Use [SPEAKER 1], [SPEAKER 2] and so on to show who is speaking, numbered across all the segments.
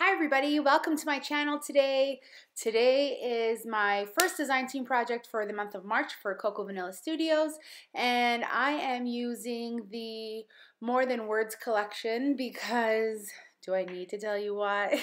[SPEAKER 1] Hi everybody, welcome to my channel today. Today is my first design team project for the month of March for Cocoa Vanilla Studios, and I am using the More Than Words collection because, do I need to tell you why?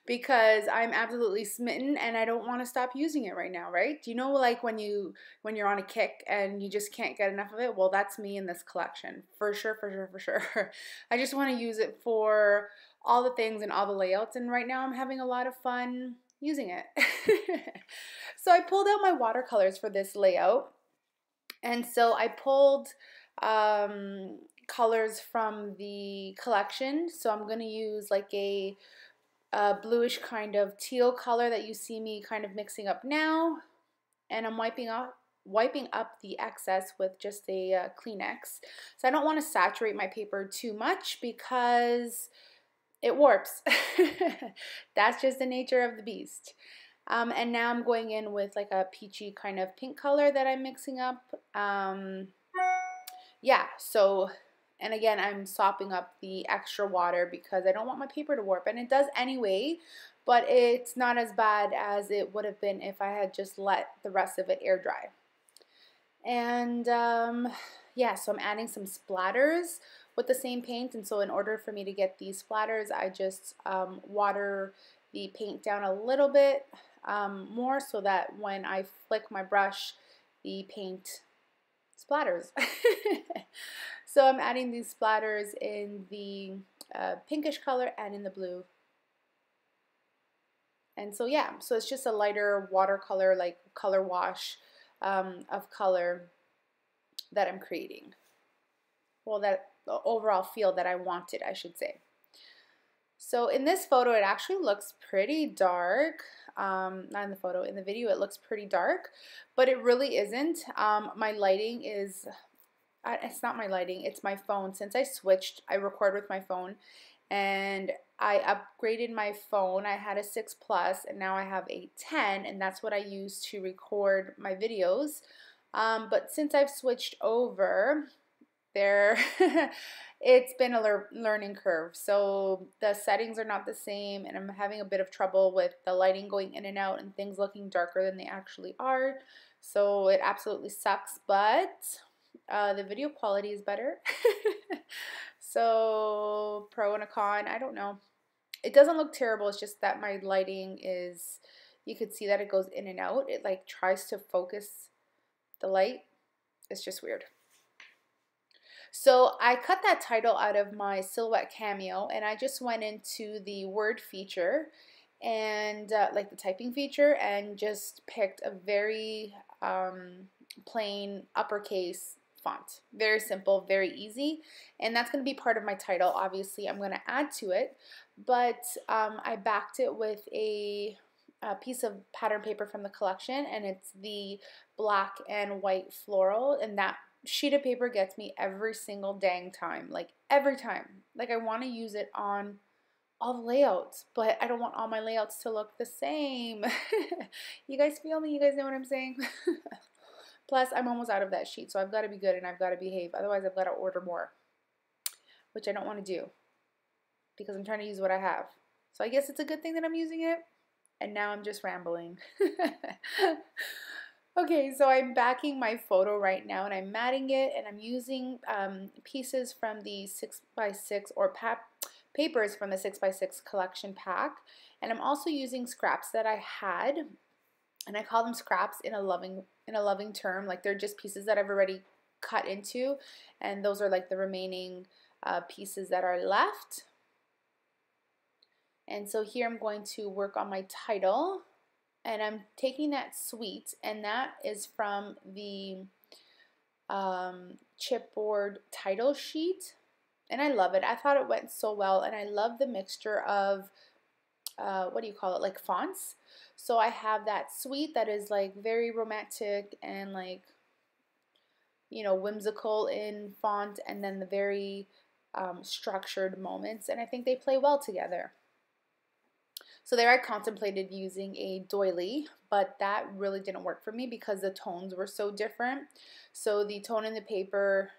[SPEAKER 1] Because I'm absolutely smitten and I don't want to stop using it right now, right? Do you know, like when you're on a kick and you just can't get enough of it? Well, that's me in this collection. For sure, for sure, for sure. I just want to use it for all the things and all the layouts, and right now I'm having a lot of fun using it. So I pulled out my watercolors for this layout, and so I pulled colors from the collection. So I'm going to use like a bluish kind of teal color that you see me kind of mixing up now, and I'm wiping up the excess with just a Kleenex. So I don't want to saturate my paper too much because it warps. That's just the nature of the beast. And now I'm going in with like a peachy kind of pink color that I'm mixing up. Yeah, so, and again, I'm sopping up the extra water because I don't want my paper to warp, and it does anyway, but it's not as bad as it would have been if I had just let the rest of it air dry. And yeah, so I'm adding some splatters with the same paint, and so in order for me to get these splatters, I just water the paint down a little bit more so that when I flick my brush, the paint splatters. So I'm adding these splatters in the pinkish color and in the blue. And so yeah, so it's just a lighter watercolor, like color wash of color that I'm creating. Well, that the overall feel that I wanted, I should say. So in this photo, it actually looks pretty dark. Not in the photo, in the video, it looks pretty dark, but it really isn't. My lighting is, it's not my lighting, it's my phone. Since I switched, I record with my phone, and I upgraded my phone. I had a 6 Plus, and now I have a 10, and that's what I use to record my videos. But since I've switched over, it's been a learning curve. So the settings are not the same, and I'm having a bit of trouble with the lighting going in and out and things looking darker than they actually are. So it absolutely sucks, but the video quality is better. So pro and a con, I don't know. It doesn't look terrible, it's just that my lighting is, you could see that it goes in and out. It like tries to focus the light. It's just weird. So I cut that title out of my Silhouette Cameo, and I just went into the word feature and like the typing feature, and just picked a very plain uppercase font. Very simple, very easy, and that's going to be part of my title. Obviously, I'm going to add to it, but I backed it with a piece of pattern paper from the collection, and it's the black and white floral, and that sheet of paper gets me every single dang time, like every time. Like I want to use it on all the layouts, but I don't want all my layouts to look the same. You guys feel me? You guys know what I'm saying? Plus, I'm almost out of that sheet, so I've got to be good and I've got to behave. Otherwise, I've got to order more, which I don't want to do because I'm trying to use what I have. So I guess it's a good thing that I'm using it, and now I'm just rambling. Okay, so I'm backing my photo right now, and I'm matting it, and I'm using pieces from the 6x6 or papers from the 6x6 collection pack, and I'm also using scraps that I had, and I call them scraps in a loving term. Like they're just pieces that I've already cut into, and those are like the remaining pieces that are left. And so here I'm going to work on my title. And I'm taking that sweet, and that is from the chipboard title sheet, and I love it. I thought it went so well, and I love the mixture of what do you call it, like fonts. So I have that sweet that is like very romantic and like, you know, whimsical in font, and then the very structured moments, and I think they play well together. So there I contemplated using a doily, but that really didn't work for me because the tones were so different. So the tone in the paper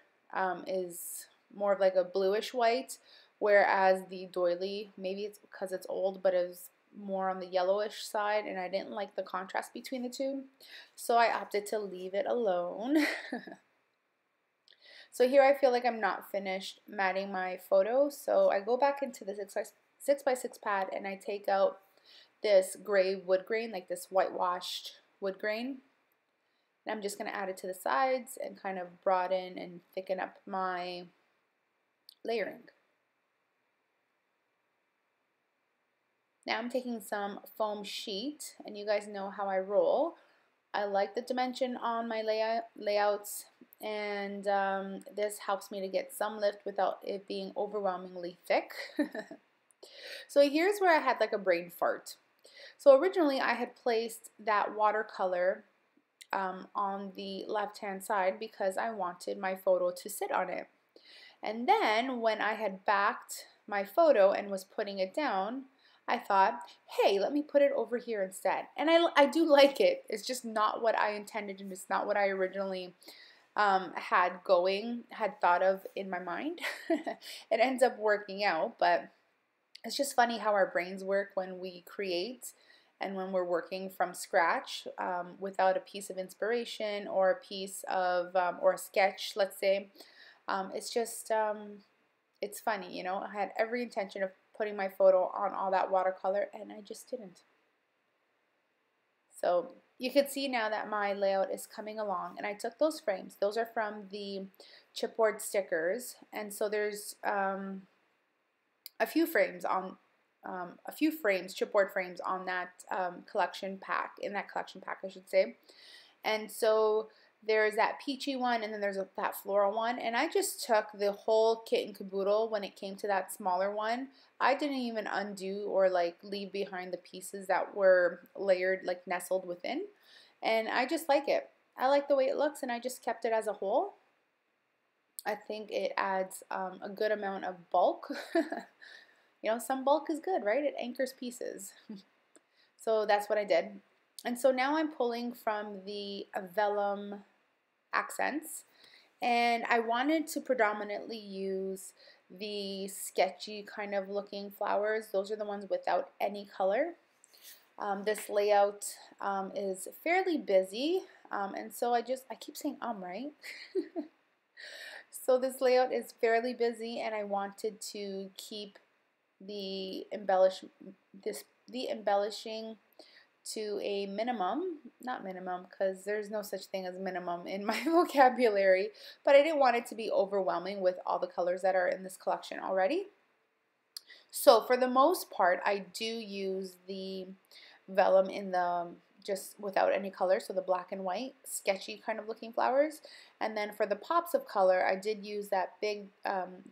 [SPEAKER 1] is more of like a bluish white, whereas the doily, maybe it's because it's old, but it was more on the yellowish side, and I didn't like the contrast between the two, so I opted to leave it alone. So here I feel like I'm not finished matting my photo, so I go back into the 6x6 pad and I take out this gray wood grain, like this whitewashed wood grain, and I'm just going to add it to the sides and kind of broaden and thicken up my layering. Now I'm taking some foam sheet, and you guys know how I roll. I like the dimension on my layouts, and this helps me to get some lift without it being overwhelmingly thick. So here's where I had like a brain fart. So originally I had placed that watercolor on the left hand side because I wanted my photo to sit on it. And then when I had backed my photo and was putting it down, I thought, hey, let me put it over here instead. And I do like it. It's just not what I intended, and it's not what I originally had thought of in my mind. It ends up working out, but it's just funny how our brains work when we create and when we're working from scratch without a piece of inspiration or a piece of, or a sketch, let's say. It's just, it's funny, you know. I had every intention of putting my photo on all that watercolor, and I just didn't. So you can see now that my layout is coming along, and I took those frames. Those are from the chipboard stickers, and so there's a few frames, chipboard frames on that collection pack, I should say. And so there's that peachy one, and then there's that floral one, and I just took the whole kit and caboodle when it came to that smaller one. I didn't even undo or like leave behind the pieces that were layered, like nestled within, and I just like it. I like the way it looks, and I just kept it as a whole. I think it adds a good amount of bulk. You know, some bulk is good, right? It anchors pieces. So that's what I did. And so now I'm pulling from the vellum accents, and I wanted to predominantly use the sketchy kind of looking flowers. Those are the ones without any color. This layout is fairly busy, and so I keep saying right? So this layout is fairly busy, and I wanted to keep the embellishing to a minimum, not minimum because there's no such thing as minimum in my vocabulary, but I didn't want it to be overwhelming with all the colors that are in this collection already. So for the most part, I do use the vellum in the just without any color, so the black and white sketchy kind of looking flowers. And then for the pops of color, I did use that big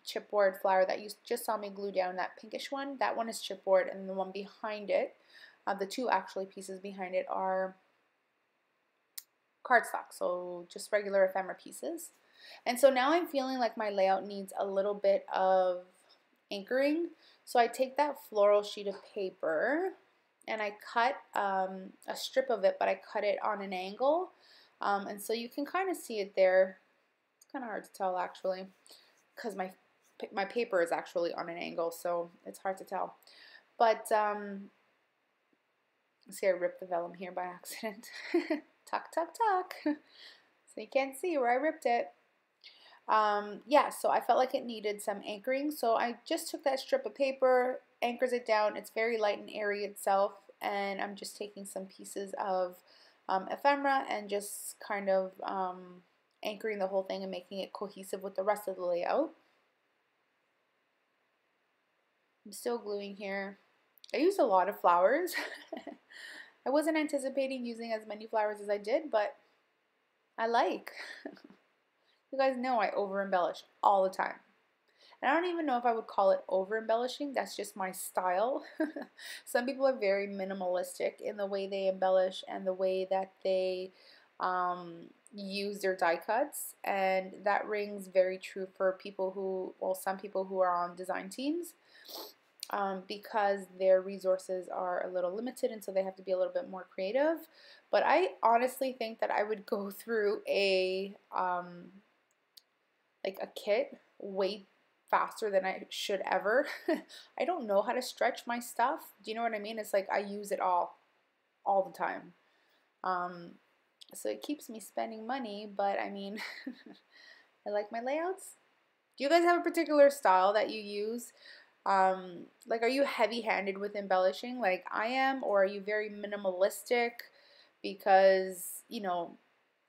[SPEAKER 1] chipboard flower that you just saw me glue down, that pinkish one. That one is chipboard, and the one behind it, the two actually pieces behind it, are cardstock, so just regular ephemera pieces. And so now I'm feeling like my layout needs a little bit of anchoring, so I take that floral sheet of paper and I cut a strip of it, but I cut it on an angle, and so you can kind of see it there. It's kind of hard to tell actually because my paper is actually on an angle, so it's hard to tell. But see, I ripped the vellum here by accident. Tuck, tuck, tuck. So you can't see where I ripped it. Yeah, so I felt like it needed some anchoring, so I just took that strip of paper, anchors it down. It's very light and airy itself, and I'm just taking some pieces of ephemera and just kind of anchoring the whole thing and making it cohesive with the rest of the layout. I'm still gluing here. I used a lot of flowers. I wasn't anticipating using as many flowers as I did, but I like. You guys know I over embellish all the time. And I don't even know if I would call it over embellishing. That's just my style. Some people are very minimalistic in the way they embellish and the way that they use their die cuts, and that rings very true for people who, well, some people who are on design teams, because their resources are a little limited, and so they have to be a little bit more creative. But I honestly think that I would go through a like a kit way faster than I should ever. I don't know how to stretch my stuff. Do you know what I mean? It's like I use it all the time. Um, so it keeps me spending money, but I mean, I like my layouts. Do you guys have a particular style that you use? Like, are you heavy-handed with embellishing like I am, or are you very minimalistic? Because, you know,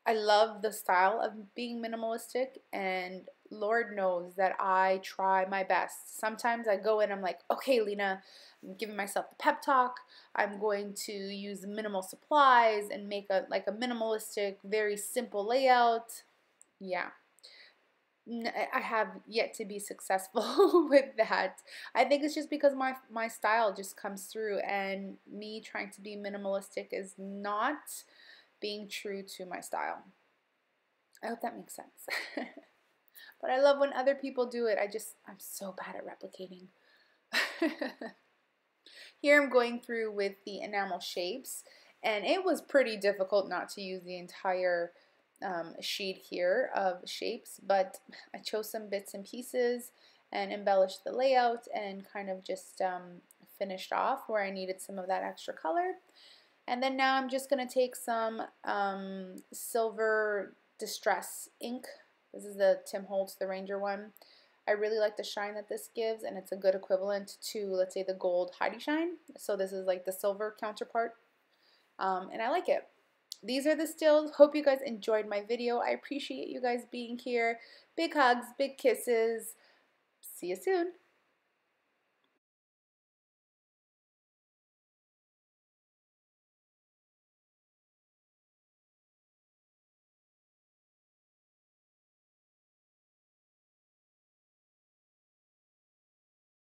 [SPEAKER 1] I love the style of being minimalistic, and Lord knows that I try my best. Sometimes I go in, I'm like, okay, Lina, I'm giving myself the pep talk. I'm going to use minimal supplies and make a minimalistic, very simple layout. Yeah. I have yet to be successful with that. I think it's just because my style just comes through, and me trying to be minimalistic is not being true to my style. I hope that makes sense. But I love when other people do it. I'm so bad at replicating. Here I'm going through with the enamel shapes, and it was pretty difficult not to use the entire sheet here of shapes, but I chose some bits and pieces and embellished the layout and kind of just finished off where I needed some of that extra color. And then now I'm just going to take some silver distress ink. This is the Tim Holtz, the Ranger one. I really like the shine that this gives, and it's a good equivalent to, let's say, the gold Heidi Shine. So this is like the silver counterpart, and I like it. These are the stills. Hope you guys enjoyed my video. I appreciate you guys being here. Big hugs, big kisses. See you soon.